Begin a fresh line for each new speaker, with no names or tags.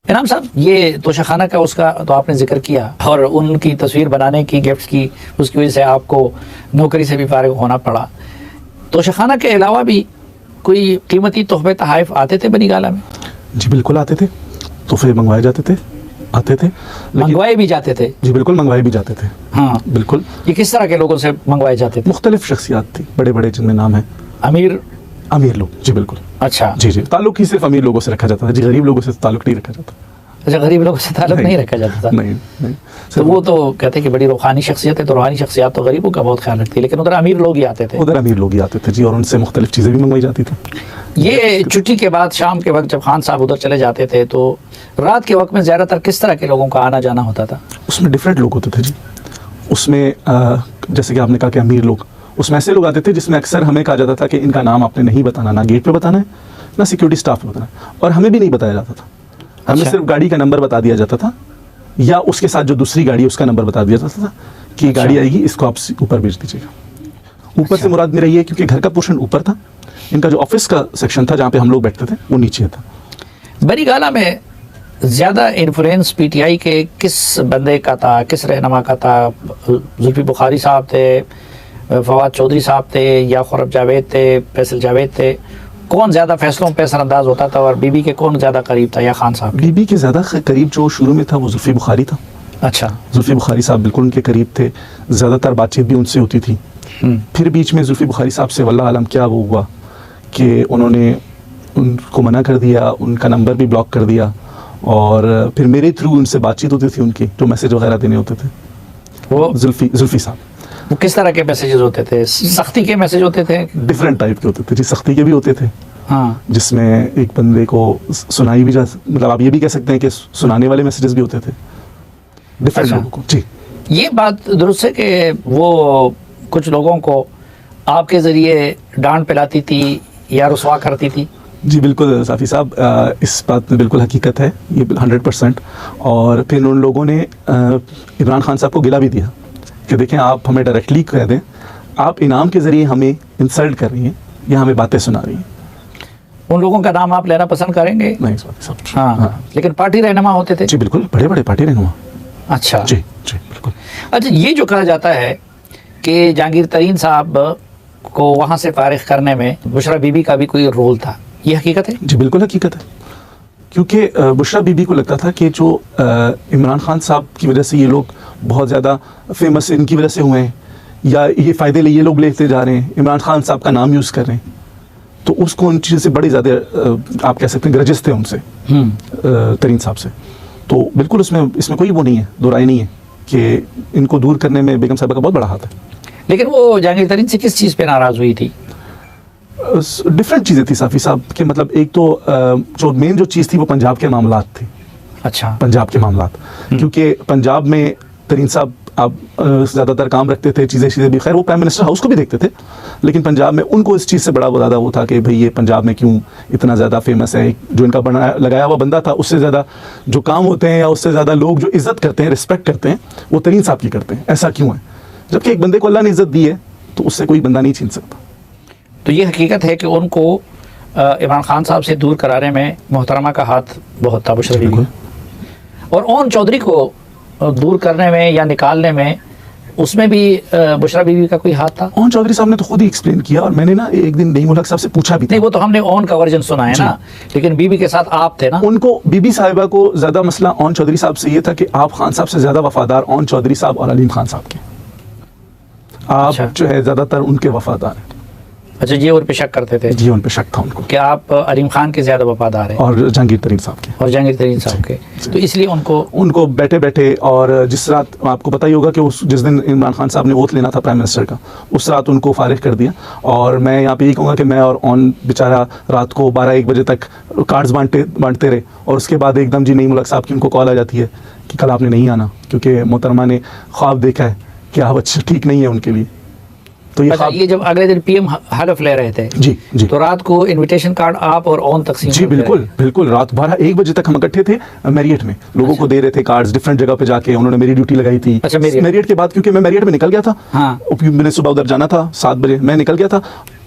انعام صاحب، یہ توشہ خانہ کا اس کا تو آپ نے ذکر کیا، اور ان کی تصویر بنانے کی، گفٹ کی، اس کی وجہ سے آپ کو نوکری سے بھی فارغ ہونا پڑا. توشہ خانہ کے علاوہ بھی کوئی قیمتی تحفے تحائف آتے تھے بنی گالہ میں؟
جی بالکل آتے تھے، تحفے منگوائے جاتے تھے، آتے تھے،
منگوائے بھی جاتے تھے؟
جی بالکل منگوائے بھی جاتے تھے.
ہاں
بالکل.
یہ کس طرح کے لوگوں سے منگوائے جاتے تھے؟
مختلف شخصیات تھی، بڑے بڑے جن میں نام ہیں. امیر لوگ. جی بالکل.
اچھا
جی جی. تعلق ہی صرف امیر لوگوں سے رکھا جاتا تھا. جی غریب لوگوں سے تعلق نہیں رکھا جاتا.
اچھا، غریب لوگوں سے تعلق نہیں رکھا جاتا تھا؟
نہیں.
تو وہ تو کہتے ہیں کہ بڑی روحانی شخصیت ہے، تو روحانی شخصیات تو غریبوں کا بہت خیال رکھتی ہے، لیکن ادھر امیر لوگ ہی آتے تھے.
ادھر امیر لوگ ہی آتے تھے جی، اور ان سے مختلف چیزیں بھی منگوائی جاتی تھیں.
یہ چھٹی کے بعد شام کے وقت جب خان صاحب ادھر چلے جاتے تھے تو رات کے وقت میں زیادہ تر کس طرح کے لوگوں کا آنا جانا ہوتا تھا؟ اس
میں ڈفرینٹ لوگ ہوتے تھے جی. اس میں جیسے کہ آپ نے کہا کہ امیر لوگ، اس میں ایسے لوگ آتے تھے جس میں اکثر ہمیں کہا جاتا تھا کہ ان کا نام آپ نے نہیں بتانا، نہ گیٹ پہ بتانا ہے، نہ سیکورٹی اسٹاف پہ بتانا ہے، اور ہمیں بھی نہیں بتایا جاتا تھا. ہمیں صرف گاڑی کا نمبر بتا دیا جاتا تھا، یا اس کے ساتھ جو دوسری گاڑی ہے اس کا نمبر بتا دیا جاتا تھا کہ گاڑی آئے گی، اس کو آپ اوپر بھیج دیجیے گا. اوپر سے مراد میرا یہ ہے کیونکہ گھر کا پورشن اوپر تھا، ان کا جو آفس کا سیکشن تھا جہاں پہ ہم لوگ بیٹھتے تھے وہ نیچے تھا.
بنی گالہ میں زیادہ انفلوئنس پی ٹی آئی کے کس بندے کا تھا، کس رہنما کا تھا؟ زلفی بخاری صاحب تھے، فواد چودھری صاحب تھے، یا خورب جاوید تھے، فیصل جاوید تھے؟ کون زیادہ فیصلوں پہ اثر انداز ہوتا تھا، اور بی بی کے کون زیادہ قریب تھا، یا خان صاحب؟
بی بی کے زیادہ قریب جو شروع میں تھا وہ زلفی بخاری تھا.
اچھا.
زلفی بخاری صاحب بالکل ان کے قریب تھے، زیادہ تر بات چیت بھی ان سے ہوتی تھی. پھر بیچ میں زلفی بخاری صاحب سے واللہ عالم کیا وہ ہوا کہ انہوں نے ان کو منع کر دیا، ان کا نمبر بھی بلاک کر دیا، اور پھر میرے تھرو ان سے بات چیت ہوتی تھی، ان کی جو میسج وغیرہ دینے ہوتے تھے. وہ زلفی صاحب
وہ کس طرح کے میسیجز ہوتے تھے؟ سختی کے میسیج ہوتے تھے؟
ڈفرینٹ ٹائپ کے ہوتے تھے جی. سختی کے بھی ہوتے تھے،
ہاں،
جس میں ایک بندے کو سنائی بھی مطلب آپ یہ بھی کہہ سکتے ہیں کہ سنانے والے میسیجز بھی ہوتے تھے ڈفرینٹ لوگوں کو. جی
یہ بات درست ہے کہ وہ کچھ لوگوں کو آپ کے ذریعے ڈانٹ پلاتی تھی یا رسوا کرتی تھی؟
جی بالکل صافی صاحب، اس بات میں بالکل حقیقت ہے، یہ 100%. اور پھر ان لوگوں نے عمران خان صاحب کو گلا بھی دیا کہ دیکھیں آپ ہمیں ڈائریکٹلی کہہ دیں، آپ انعام کے ذریعے ہمیں انسلٹ کر رہی ہیں یا ہمیں باتیں سنا رہی ہیں.
ان لوگوں کا نام آپ لینا پسند کریں گے؟
نہیں صافی صاحب.
ہاں، لیکن پارٹی رہنما ہوتے تھے؟
جی بالکل، بڑے بڑے پارٹی رہنما.
اچھا
جی جی بالکل.
اچھا، یہ جو کہا جاتا ہے کہ جہانگیر ترین صاحب کو وہاں سے فارغ کرنے میں بشرا بی بی کا بھی کوئی رول تھا، یہ حقیقت ہے؟
جی بالکل حقیقت ہے، کیونکہ بشرا بی بی کو لگتا تھا کہ جو عمران خان صاحب کی وجہ سے یہ لوگ بہت زیادہ فیمس ان کی وجہ سے ہوئے ہیں، یا یہ فائدے یہ لوگ لیتے جا رہے ہیں، عمران خان صاحب کا نام یوز کر رہے ہیں، تو اس کو ان چیزوں سے بڑی زیادہ آپ کہہ سکتے ہیں گرجز تھے ان سے، ترین صاحب سے. تو بالکل اس میں کوئی وہ نہیں ہے، دو رائے نہیں ہے کہ ان کو دور کرنے میں بیگم صاحبہ کا بہت بڑا ہاتھ ہے.
لیکن وہ جہانگیر ترین سے کس چیز پہ ناراض ہوئی تھی؟
ڈفرینٹ چیزیں تھی صافی صاحب کہ مطلب ایک تو جو مین جو چیز تھی وہ پنجاب کے معاملات تھے.
اچھا.
پنجاب کے معاملات، کیونکہ پنجاب میں ترین صاحب آپ زیادہ تر کام رکھتے تھے، چیزیں بھی، خیر وہ پرائم منسٹر ہاؤس کو بھی دیکھتے تھے، لیکن پنجاب میں ان کو اس چیز سے بڑا وہ زیادہ وہ تھا کہ بھئی یہ پنجاب میں کیوں اتنا زیادہ فیمس ہے، جو ان کا لگایا ہوا بندہ تھا اس سے زیادہ جو کام ہوتے ہیں یا اس سے زیادہ لوگ جو عزت کرتے ہیں، رسپیکٹ کرتے ہیں، وہ ترین صاحب کی کرتے ہیں. ایسا کیوں ہے؟ جبکہ ایک بندے کو اللہ نے عزت دی ہے تو اس سے کوئی بندہ نہیں چھین سکتا.
تو یہ حقیقت ہے کہ ان کو عمران خان صاحب سے دور کرانے میں محترمہ کا ہاتھ بہت تھا، بشرا بی بی. اور اون چودھری کو دور کرنے میں یا نکالنے میں اس میں بھی بشرا بی بی کا کوئی ہاتھ تھا؟
اون چودھری صاحب نے تو خود ہی ایکسپلین کیا، اور میں نے نا ایک دن نعیم الحق صاحب سے پوچھا بھی تھا.
نہیں، وہ تو ہم نے اون کا ورژن سنا ہے نا، لیکن بی بی کے ساتھ آپ تھے نا.
ان کو بی بی صاحبہ کو زیادہ مسئلہ اون چودھری صاحب سے یہ تھا کہ آپ خان صاحب سے زیادہ وفادار اون چودھری صاحب اور علیم خان صاحب کے، آپ جو ہے زیادہ تر ان کے وفادار ہیں.
اچھا، یہ ان پہ شک کرتے تھے؟
جی ان پہ شک تھا ان کو
کہ آپ علیم خان کے زیادہ وفادار ہیں،
اور جہانگیر ترین صاحب کے،
اور جہانگیر ترین صاحب کے. تو اس لیے ان کو
بیٹھے بیٹھے، اور جس رات آپ کو پتہ ہی ہوگا کہ جس دن عمران خان صاحب نے اوتھ لینا تھا پرائم منسٹر کا، اس رات ان کو فارغ کر دیا. اور میں یہاں پہ یہی کہوں گا کہ میں اور اون بیچارہ رات کو 12-1 بجے تک کارڈز بانٹتے رہے، اور اس کے بعد ایک دم جی نعیم الحق صاحب کی ان کو کال آ جاتی ہے کہ کل آپ نے نہیں آنا، کیونکہ محترمہ نے خواب دیکھا ہے کہ آپ اچھا ٹھیک نہیں ہے ان کے لیے. تو
یہ جب اگلے دن پی ایم حلف لے رہے تھے
جی جی،
تو رات کو انویٹیشن کارڈ آپ اور اون تقسیم؟
جی بالکل بالکل، رات 12-1 بجے تک ہم اکٹھے تھے میریٹ میں، لوگوں کو دے رہے تھے کارڈز ڈفرینٹ جگہ پہ جا کے. انہوں نے میری ڈیوٹی لگائی تھی.
اچھا،
میریٹ کے بعد کیونکہ میں میریٹ میں نکل گیا تھا،
ہاں،
میں نے صبح ادھر جانا تھا 7 بجے، میں نکل گیا تھا.